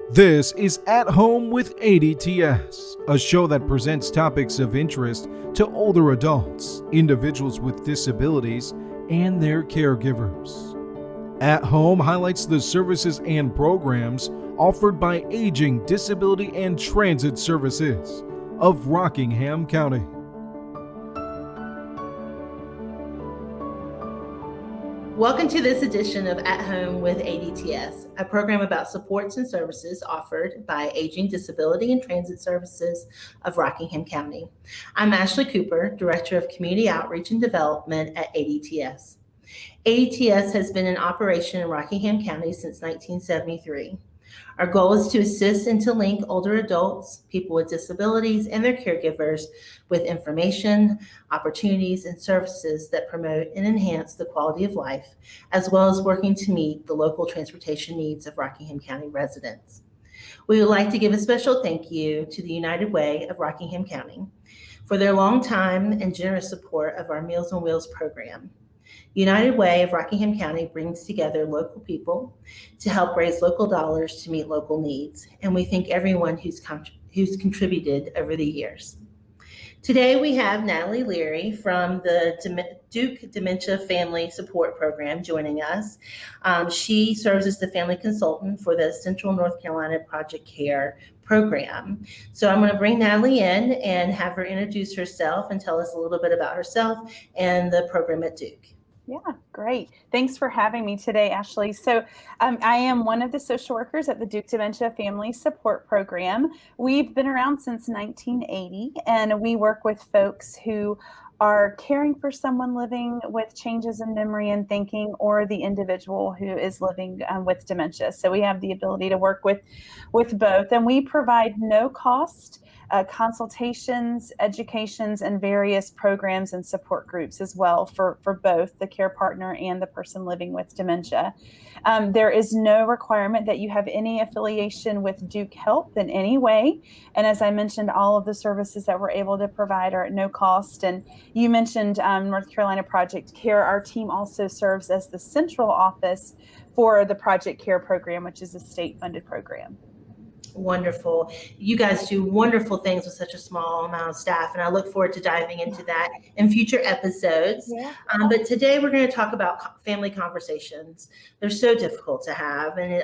This is At Home with ADTS, a show that presents topics of interest to older adults, individuals with disabilities, and their caregivers. At Home highlights the services and programs offered by Aging, Disability, and Transit Services of Rockingham County. Welcome to this edition of At Home with ADTS, a program about supports and services offered by Aging, Disability, and Transit Services of Rockingham County. I'm Asheley Cooper, Director of Community Outreach and Development at ADTS. ADTS has been in operation in Rockingham County since 1973. Our goal is to assist and to link older adults, people with disabilities, and their caregivers with information, opportunities, and services that promote and enhance the quality of life, as well as working to meet the local transportation needs of Rockingham County residents. We would like to give a special thank you to the United Way of Rockingham County for their long time and generous support of our Meals on Wheels program. United Way of Rockingham County brings together local people to help raise local dollars to meet local needs, and we thank everyone who's contributed over the years. Today we have Natalie Leary from the Duke Dementia Family Support Program joining us. She serves as the family consultant for the Central North Carolina Project C.A.R.E program. So I'm going to bring Natalie in and have her introduce herself and tell us a little bit about herself and the program at Duke. Yeah, great. Thanks for having me today, Ashley. So I am one of the social workers at the Duke Dementia Family Support Program. We've been around since 1980, and we work with folks who are caring for someone living with changes in memory and thinking, or the individual who is living with dementia. So we have the ability to work with both, and we provide no cost consultations, educations, and various programs and support groups as well for both the care partner and the person living with dementia. There is no requirement that you have any affiliation with Duke Health in any way. And as I mentioned, all of the services that we're able to provide are at no cost. And you mentioned North Carolina Project C.A.R.E. Our team also serves as the central office for the Project C.A.R.E. program, which is a state-funded program. Wonderful. You guys do wonderful things with such a small amount of staff, and I look forward to diving into that in future episodes. Yeah. But today we're going to talk about family conversations. They're so difficult to have, and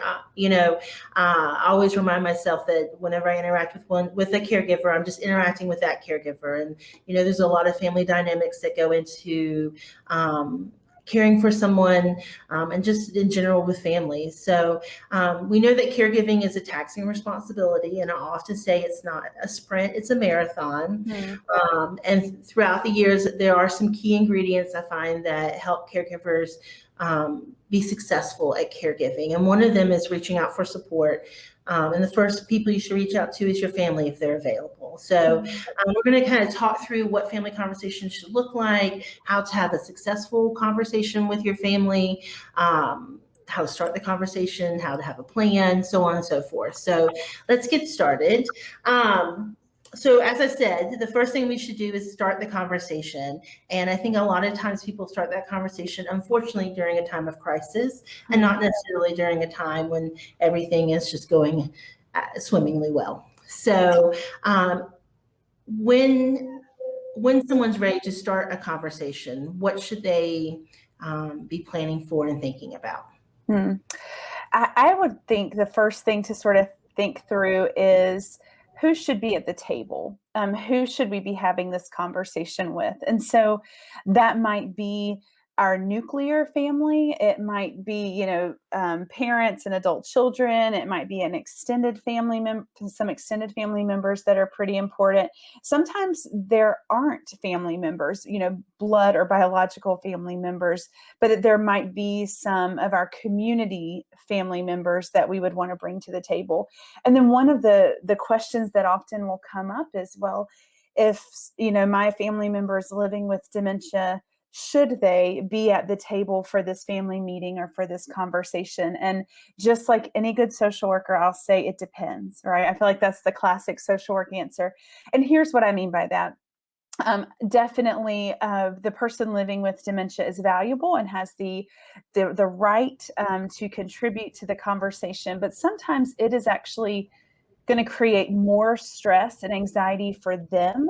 I always remind myself that whenever I interact with a caregiver, I'm just interacting with that caregiver, and there's a lot of family dynamics that go into caring for someone, and just in general with families. So we know that caregiving is a taxing responsibility, and I often say it's not a sprint, it's a marathon. Mm-hmm. And throughout the years, there are some key ingredients I find that help caregivers be successful at caregiving. And one of them is reaching out for support. And the first people you should reach out to is your family if they're available. So we're going to kind of talk through what family conversations should look like, how to have a successful conversation with your family, how to start the conversation, how to have a plan, so on and so forth. So let's get started. So as I said, the first thing we should do is start the conversation. And I think a lot of times people start that conversation, unfortunately, during a time of crisis, and not necessarily during a time when everything is just going swimmingly well. So when someone's ready to start a conversation, what should they be planning for and thinking about? I would think the first thing to sort of think through is, who should be at the table? Who should we be having this conversation with? And so that might be our nuclear family. It might be, parents and adult children. It might be an extended family some extended family members that are pretty important. Sometimes there aren't family members, blood or biological family members, but there might be some of our community family members that we would want to bring to the table. And then one of the questions that often will come up is, well, if, my family member is living with dementia, should they be at the table for this family meeting or for this conversation? And just like any good social worker, I'll say it depends, right? I feel like that's the classic social work answer. And here's what I mean by that. Definitely, the person living with dementia is valuable and has the right to contribute to the conversation. But sometimes it is actually going to create more stress and anxiety for them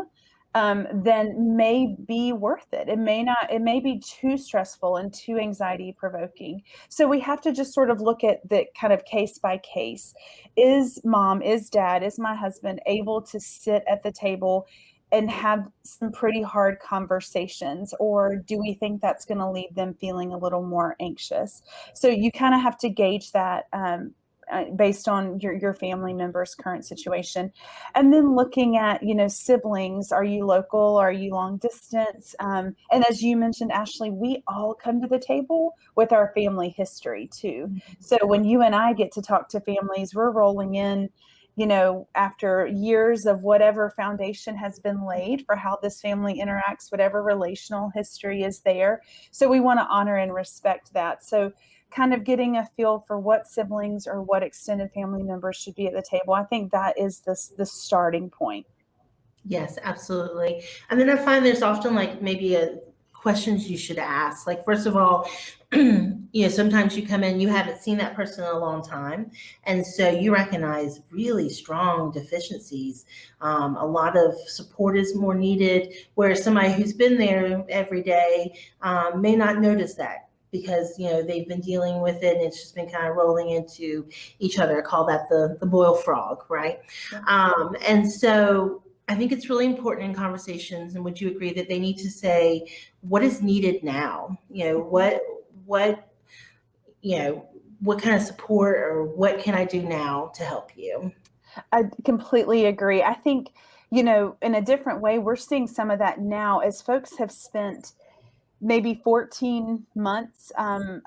than may be worth it. It may not, it may be too stressful and too anxiety provoking. So we have to just sort of look at the kind of case by case. Is mom, is dad, is my husband able to sit at the table and have some pretty hard conversations, or do we think that's going to leave them feeling a little more anxious? So you kind of have to gauge that based on your family member's current situation. And then looking at, siblings, are you local? Are you long distance? And as you mentioned, Ashley, we all come to the table with our family history too. So when you and I get to talk to families, we're rolling in, after years of whatever foundation has been laid for how this family interacts, whatever relational history is there. So we want to honor and respect that. So kind of getting a feel for what siblings or what extended family members should be at the table. I think that is the starting point. Yes, absolutely. And then I find there's often like maybe questions you should ask. Like, first of all, sometimes you come in, you haven't seen that person in a long time. And so you recognize really strong deficiencies. A lot of support is more needed, whereas somebody who's been there every day may not notice that, because they've been dealing with it and it's just been kind of rolling into each other. I call that the boiled frog, right? And so I think it's really important in conversations, and would you agree that they need to say what is needed now? What kind of support, or what can I do now to help you? I completely agree. I think, in a different way, we're seeing some of that now as folks have spent maybe 14 months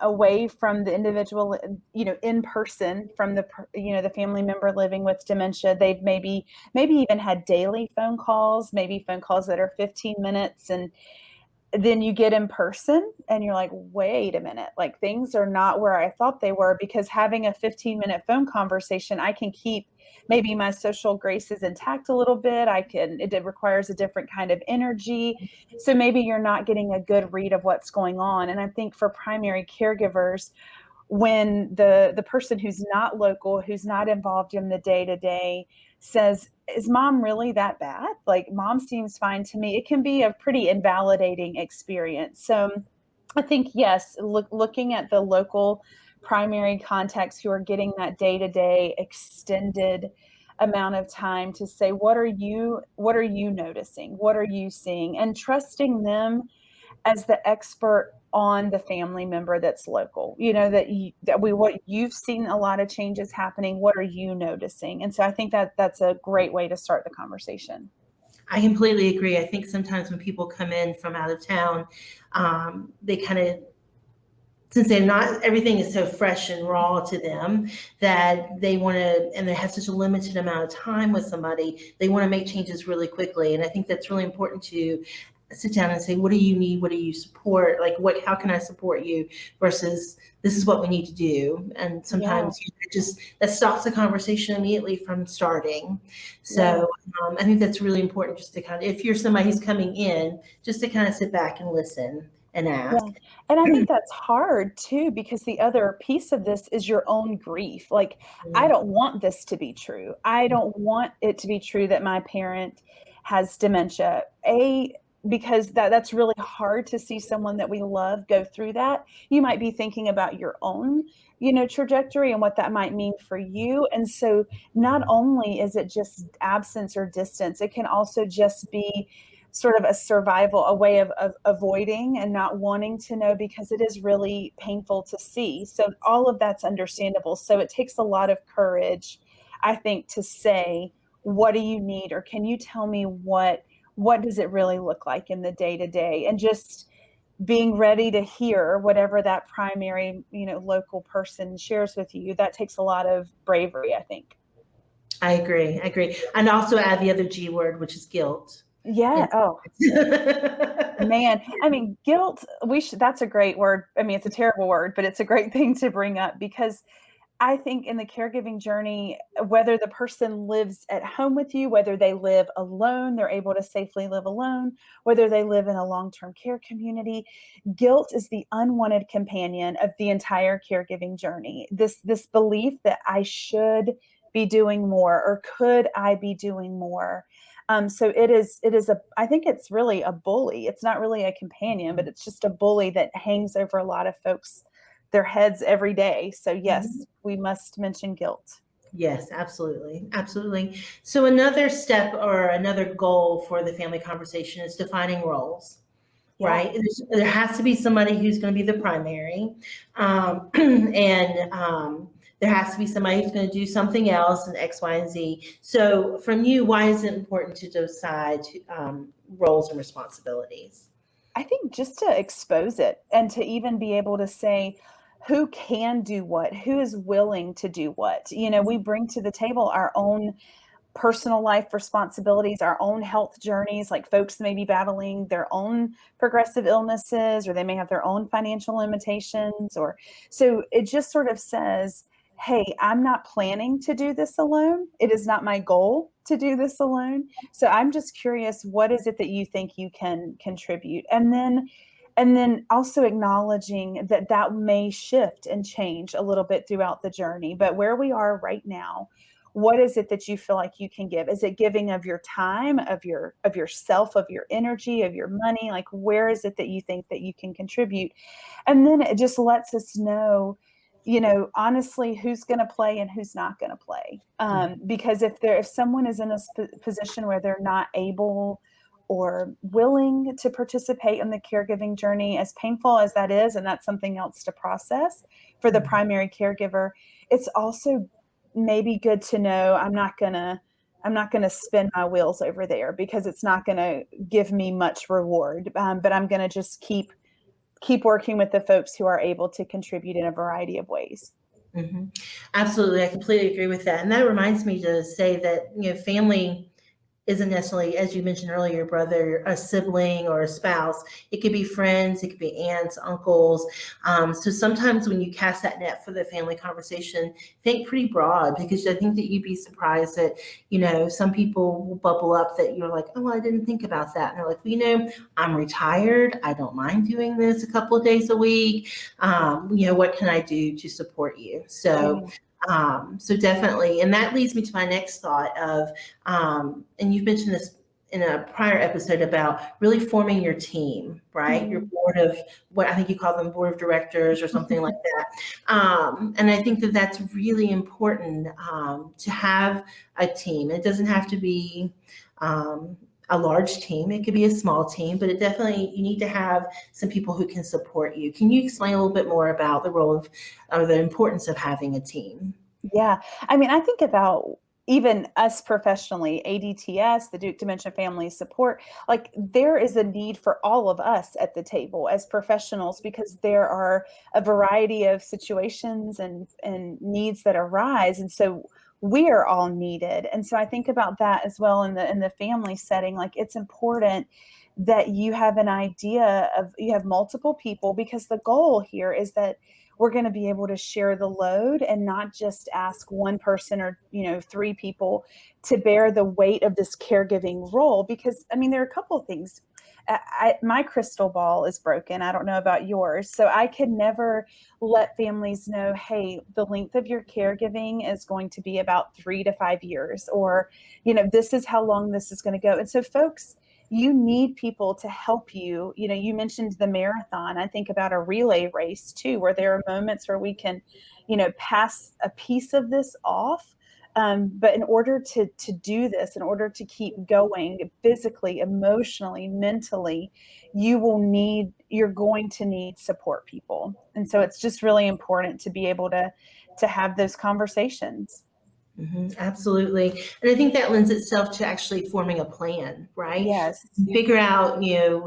away from the individual, in person from the family member living with dementia. They've maybe even had daily phone calls, maybe phone calls that are 15 minutes. And then you get in person and you're like, wait a minute, like things are not where I thought they were, because having a 15-minute phone conversation, I can keep maybe my social graces intact a little bit. It requires a different kind of energy. So maybe you're not getting a good read of what's going on. And I think for primary caregivers, when the person who's not local, who's not involved in the day-to-day says, is mom really that bad? Like, mom seems fine to me. It can be a pretty invalidating experience. So I think, yes, looking at the local primary contacts who are getting that day-to-day extended amount of time to say, what are you noticing? What are you seeing? And trusting them as the expert on the family member that's local, what you've seen a lot of changes happening. What are you noticing? And so I think that's a great way to start the conversation. I completely agree. I think sometimes when people come in from out of town, they kind of, since everything is so fresh and raw to them, that they want to, and they have such a limited amount of time with somebody, they want to make changes really quickly. And I think that's really important to sit down and say, what do you need? What do you support? Like, how can I support you, versus this is what we need to do. And sometimes that stops the conversation immediately from starting. So I think that's really important, just to kind of, if you're somebody who's coming in, just to kind of sit back and listen and ask. Yeah. And I think that's hard too, because the other piece of this is your own grief. Like, I don't want this to be true. I don't want it to be true that my parent has dementia. Because that's really hard to see someone that we love go through that. You might be thinking about your own, trajectory and what that might mean for you. And so not only is it just absence or distance, it can also just be sort of a survival, a way of avoiding and not wanting to know, because it is really painful to see. So all of that's understandable. So it takes a lot of courage, I think, to say, what do you need? Or can you tell me what does it really look like in the day-to-day? And just being ready to hear whatever that primary, local person shares with you. That takes a lot of bravery, I think. I agree. And also add the other G word, which is guilt. Yeah. Oh, man. I mean, guilt, that's a great word. I mean, it's a terrible word, but it's a great thing to bring up, because I think in the caregiving journey, whether the person lives at home with you, whether they live alone, they're able to safely live alone, whether they live in a long-term care community, guilt is the unwanted companion of the entire caregiving journey. This belief that I should be doing more, or could I be doing more? So it is I think it's really a bully. It's not really a companion, but it's just a bully that hangs over a lot of folks their heads every day. So Mhm. yes, we must mention guilt. Yes, absolutely. Absolutely. So another step or another goal for the family conversation is defining roles, Yeah. right? There has to be somebody who's going to be the primary, and there has to be somebody who's going to do something else in X, Y, and Z. So from you, why is it important to decide roles and responsibilities? I think just to expose it and to even be able to say who can do what, who is willing to do what. We bring to the table our own personal life responsibilities, our own health journeys, like folks may be battling their own progressive illnesses, or they may have their own financial limitations, or so it just sort of says, hey, I'm not planning to do this alone. It is not my goal to do this alone. So I'm just curious, what is it that you think you can contribute? And then also acknowledging that that may shift and change a little bit throughout the journey, but where we are right now, what is it that you feel like you can give? Is it giving of your time, of yourself, of your energy, of your money? Like, where is it that you think that you can contribute? And then it just lets us know, honestly, who's going to play and who's not going to play. Because if someone is in a position where they're not able or willing to participate in the caregiving journey, as painful as that is, and that's something else to process for the primary caregiver, it's also maybe good to know I'm not gonna spin my wheels over there, because it's not gonna give me much reward. But I'm gonna just keep working with the folks who are able to contribute in a variety of ways. Mhm. Absolutely, I completely agree with that. And that reminds me to say that, family isn't necessarily, as you mentioned earlier, brother, a sibling, or a spouse. It could be friends, it could be aunts, uncles. So sometimes when you cast that net for the family conversation, think pretty broad, because I think that you'd be surprised that, some people will bubble up that you're like, oh, I didn't think about that. And they're like, well, I'm retired. I don't mind doing this a couple of days a week. What can I do to support you? So definitely, and that leads me to my next thought of, and you've mentioned this in a prior episode about really forming your team, right? Your Mhm. board of, what I think you call them, board of directors or something like that. And I think that that's really important, to have a team. It doesn't have to be a large team. It could be a small team, but you need to have some people who can support you. Can you explain a little bit more about the role of, or the importance of having a team? Yeah. I mean, I think about even us professionally, ADTS, the Duke Dementia Family Support, like there is a need for all of us at the table as professionals, because there are a variety of situations and needs that arise. And so we are all needed. And so I think about that as well in the family setting. Like, it's important that you have an idea of, you have multiple people, because the goal here is that we're going to be able to share the load and not just ask one person or three people to bear the weight of this caregiving role. Because I mean, there are a couple of things. My crystal ball is broken. I don't know about yours, so I can never let families know, hey, the length of your caregiving is going to be about 3 to 5 years, or this is how long this is going to go. And so folks, you need people to help you. You mentioned the marathon. I think about a relay race too, where there are moments where we can, pass a piece of this off. But in order to do this, in order to keep going physically, emotionally, mentally, you're going to need support people. And so it's just really important to be able to have those conversations. Absolutely. And I think that lends itself to actually forming a plan, right? Yes. Figure out,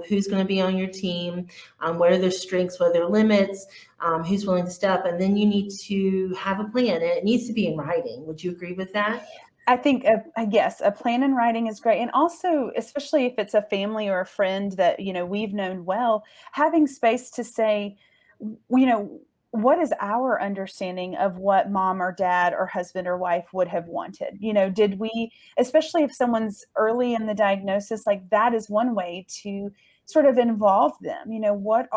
who's going to be on your team, what are their strengths, what are their limits, who's willing to step, and then you need to have a plan, and it needs to be in writing. Would you agree with that? I think, yes, a plan in writing is great. And also, especially if it's a family or a friend that, we've known well, having space to say, you know, what is our understanding of what mom or dad or husband or wife would have wanted? Did we, especially if someone's early in the diagnosis, like that is one way to sort of involve them. What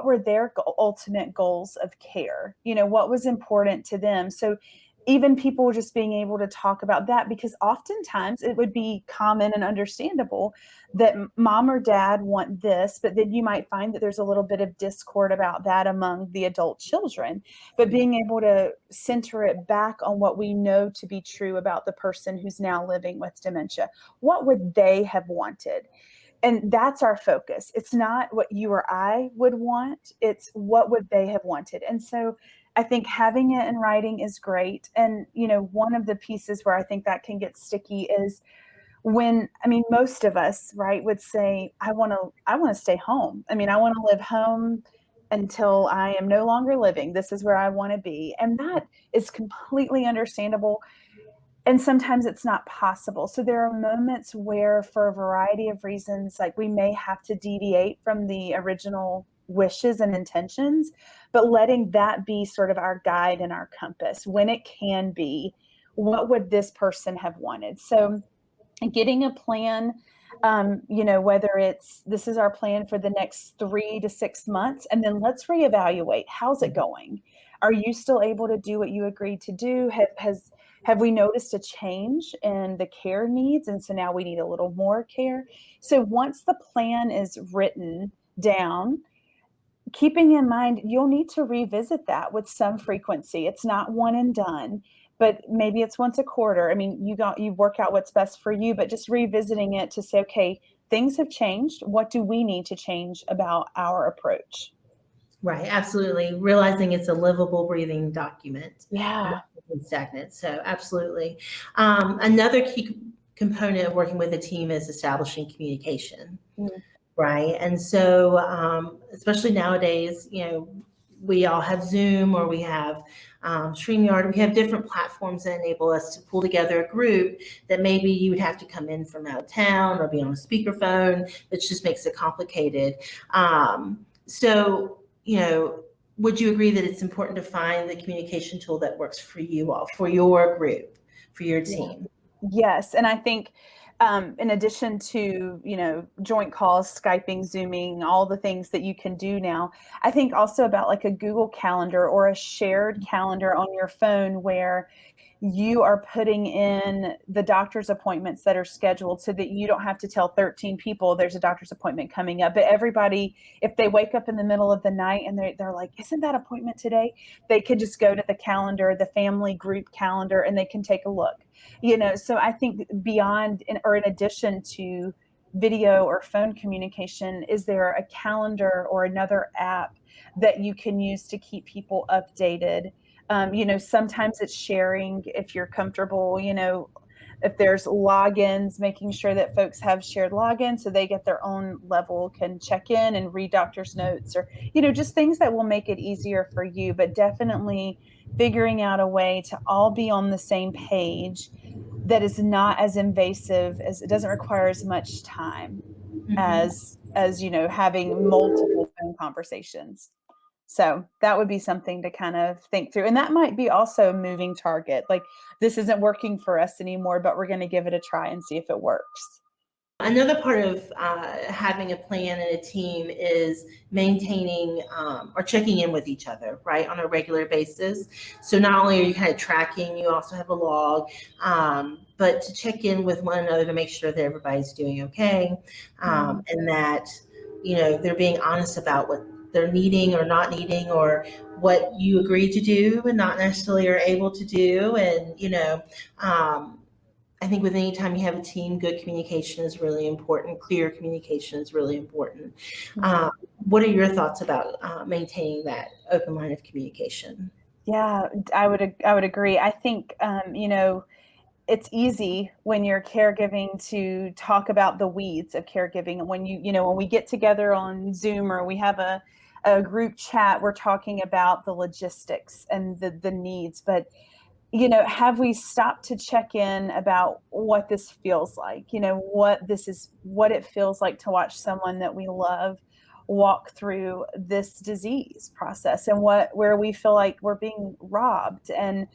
were their ultimate goals of care? What was important to them? So even people just being able to talk about that, because oftentimes it would be common and understandable that mom or dad want this, but then you might find that there's a little bit of discord about that among the adult children. But being able to center it back on what we know to be true about the person who's now living with dementia, what would they have wanted? And that's our focus. It's not what you or I would want, it's what would they have wanted. And so I think having it in writing is great. And, one of the pieces where I think that can get sticky is most of us, right, would say, I want to stay home. I want to live home until I am no longer living. This is where I want to be. And that is completely understandable. And sometimes it's not possible. So there are moments where, for a variety of reasons, like we may have to deviate from the original wishes and intentions, but letting that be sort of our guide and our compass when it can be, what would this person have wanted? So getting a plan, whether it's this is our plan for the next 3 to 6 months, and then let's reevaluate. How's it going? Are you still able to do what you agreed to do? Have we noticed a change in the care needs? And so now we need a little more care. So once the plan is written down, keeping in mind, you'll need to revisit that with some frequency. It's not one and done, but maybe it's once a quarter. You work out what's best for you, but just revisiting it to say, okay, things have changed. What do we need to change about our approach? Right, absolutely. Realizing it's a livable, breathing document. Yeah. Stagnant. So absolutely. Another key component of working with a team is establishing communication. Mm-hmm. Right. And so, especially nowadays, we all have Zoom or we have StreamYard. We have different platforms that enable us to pull together a group that maybe you would have to come in from out of town or be on a speakerphone, which just makes it complicated. Would you agree that it's important to find the communication tool that works for you all, for your group, for your team? Yes. And I think in addition to, joint calls, Skyping, Zooming, all the things that you can do now, I think also about like a Google Calendar or a shared calendar on your phone where you are putting in the doctor's appointments that are scheduled so that you don't have to tell 13 people there's a doctor's appointment coming up. But everybody, if they wake up in the middle of the night and they're like, isn't that appointment today? They could just go to the calendar, the family group calendar, and they can take a look. So I think beyond in addition to video or phone communication, is there a calendar or another app that you can use to keep people updated? Sometimes it's sharing if you're comfortable, if there's logins, making sure that folks have shared logins so they get their own level, can check in and read doctor's notes or, just things that will make it easier for you, but definitely figuring out a way to all be on the same page that is not as invasive, as it doesn't require as much time as having multiple phone conversations. So that would be something to kind of think through. And that might be also a moving target. Like, this isn't working for us anymore, but we're going to give it a try and see if it works. Another part of having a plan and a team is maintaining or checking in with each other, right, on a regular basis. So not only are you kind of tracking, you also have a log, but to check in with one another to make sure that everybody's doing okay, and that, they're being honest about what they're needing or not needing, or what you agreed to do and not necessarily are able to do. And, I think with any time you have a team, good communication is really important. Clear communication is really important. What are your thoughts about maintaining that open line of communication? Yeah, I would agree. I think, it's easy when you're caregiving to talk about the weeds of caregiving. When when we get together on Zoom or we have a group chat, we're talking about the logistics and the needs. But, have we stopped to check in about what this feels like? What it feels like to watch someone that we love walk through this disease process and where we feel like we're being robbed. And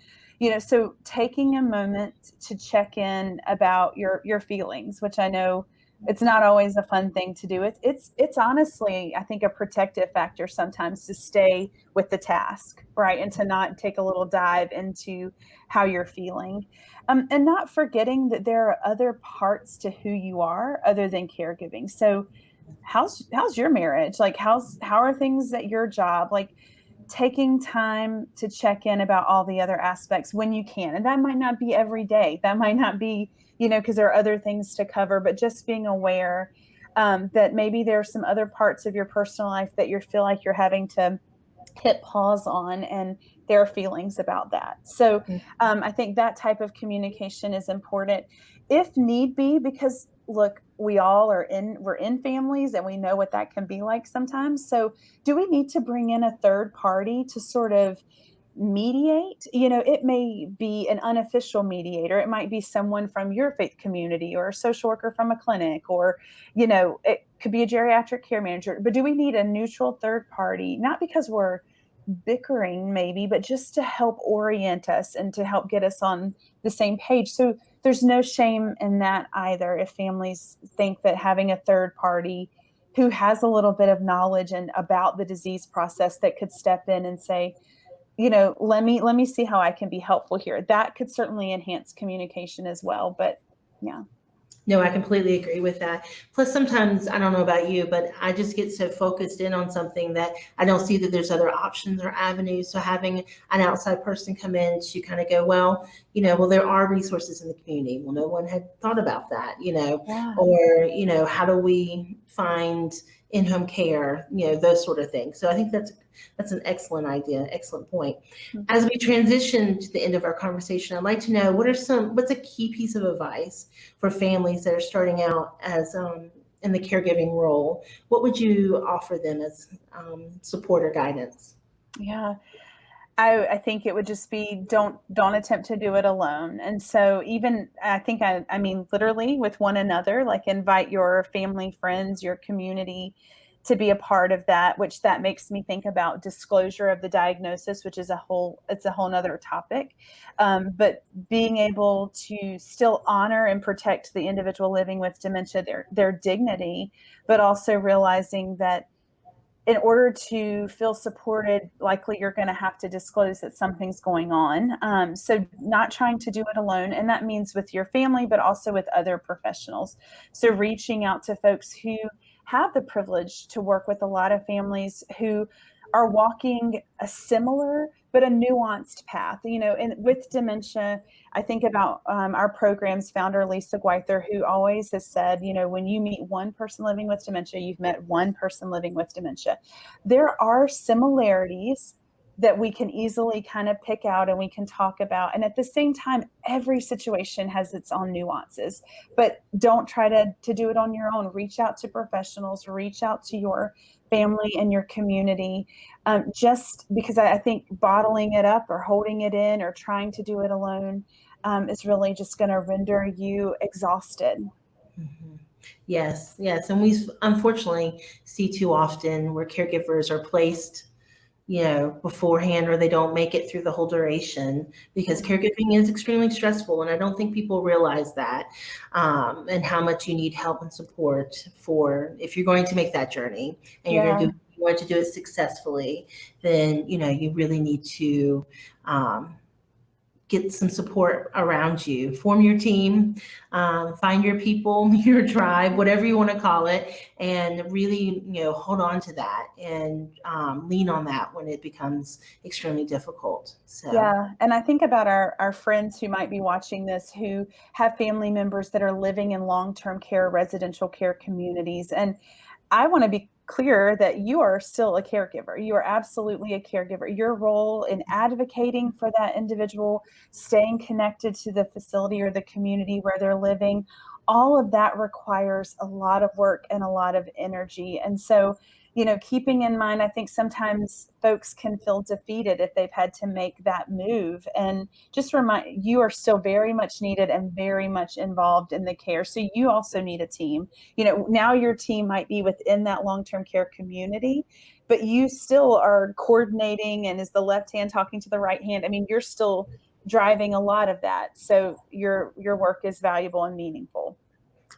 so taking a moment to check in about your feelings, which I know it's not always a fun thing to do. It's honestly, I think, a protective factor sometimes to stay with the task, right? And to not take a little dive into how you're feeling. And not forgetting that there are other parts to who you are other than caregiving. So how's your marriage? Like, how are things at your job? Like, taking time to check in about all the other aspects when you can. And that might not be every day. That might not be, because there are other things to cover, but just being aware that maybe there are some other parts of your personal life that you feel like you're having to hit pause on, and there are feelings about that. So I think that type of communication is important if need be, because look, we're in families and we know what that can be like sometimes. So do we need to bring in a third party to sort of mediate? It may be an unofficial mediator. It might be someone from your faith community or a social worker from a clinic, or, it could be a geriatric care manager. But do we need a neutral third party? Not because we're bickering maybe, but just to help orient us and to help get us on the same page. So there's no shame in that either, if families think that having a third party who has a little bit of knowledge and about the disease process that could step in and say, let me see how I can be helpful here. That could certainly enhance communication as well. But yeah. No, I completely agree with that. Plus, sometimes, I don't know about you, but I just get so focused in on something that I don't see that there's other options or avenues. So having an outside person come in to kind of go, well, there are resources in the community. Well, no one had thought about that, Yeah. or, how do we find in-home care, those sort of things. So I think that's an excellent idea, excellent point. Mm-hmm. As we transition to the end of our conversation, I'd like to know what's a key piece of advice for families that are starting out as in the caregiving role? What would you offer them as support or guidance? Yeah. I think it would just be don't attempt to do it alone. And so even I think I mean literally with one another, like invite your family, friends, your community to be a part of that, which that makes me think about disclosure of the diagnosis, which is a whole nother topic. But being able to still honor and protect the individual living with dementia, their dignity, but also realizing that in order to feel supported, likely you're going to have to disclose that something's going on. So not trying to do it alone. And that means with your family, but also with other professionals. So reaching out to folks who have the privilege to work with a lot of families who are walking a similar but a nuanced path. And with dementia, I think about our program's founder, Lisa Gweither, who always has said, when you meet one person living with dementia, you've met one person living with dementia. There are similarities that we can easily kind of pick out and we can talk about. And at the same time, every situation has its own nuances, but don't try to do it on your own. Reach out to professionals, reach out to your family and your community, just because I think bottling it up or holding it in or trying to do it alone is really just going to render you exhausted. Mm-hmm. Yes. And we unfortunately see too often where caregivers are placed beforehand, or they don't make it through the whole duration, because caregiving is extremely stressful. And I don't think people realize that, and how much you need help and support for, if you're going to make that journey and you want to do it successfully, then, you really need to, get some support around you, form your team, find your people, your tribe, whatever you want to call it, and really, hold on to that and lean on that when it becomes extremely difficult. So. Yeah. And I think about our friends who might be watching this, who have family members that are living in long-term care, residential care communities. And I want to be clear that you are still a caregiver. You are absolutely a caregiver. Your role in advocating for that individual, staying connected to the facility or the community where they're living, all of that requires a lot of work and a lot of energy. And so keeping in mind, I think sometimes folks can feel defeated if they've had to make that move. And just remind you are still very much needed and very much involved in the care. So you also need a team. Now your team might be within that long-term care community, but you still are coordinating and is the left hand talking to the right hand. I mean, you're still driving a lot of that. So your work is valuable and meaningful.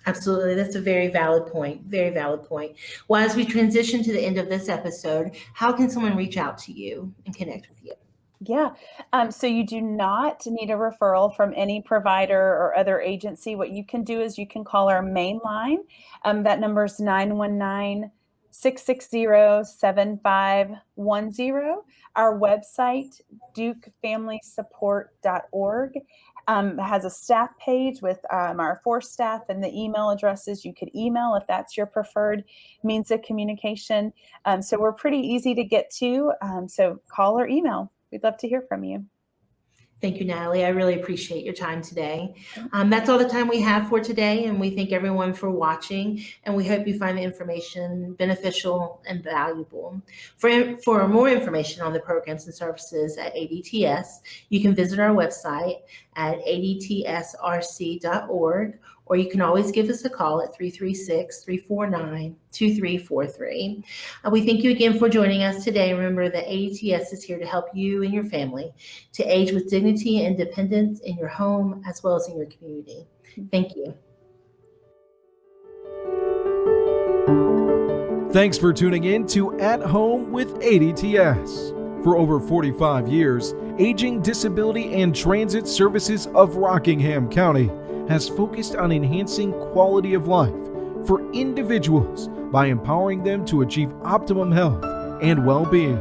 Absolutely. That's a very valid point. Very valid point. Well, as we transition to the end of this episode, how can someone reach out to you and connect with you? Yeah. So you do not need a referral from any provider or other agency. What you can do is you can call our main line. That number is 919-660-7510. Our website, dukefamilysupport.org, has a staff page with our 4 staff and the email addresses. You could email if that's your preferred means of communication. So we're pretty easy to get to. So call or email. We'd love to hear from you. Thank you, Natalie. I really appreciate your time today. That's all the time we have for today, and we thank everyone for watching, and we hope you find the information beneficial and valuable. For more information on the programs and services at ADTS, you can visit our website at adtsrc.org, or you can always give us a call at 336-349-2343. We thank you again for joining us today. Remember that ADTS is here to help you and your family to age with dignity and independence in your home as well as in your community. Thank you. Thanks for tuning in to At Home with ADTS. For over 45 years, Aging, Disability, and Transit Services of Rockingham County has focused on enhancing quality of life for individuals by empowering them to achieve optimum health and well-being,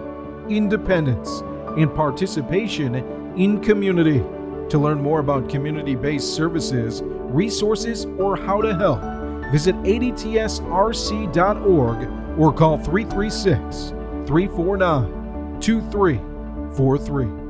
independence, and participation in community. To learn more about community-based services, resources, or how to help, visit adtsrc.org or call 336-349-2343.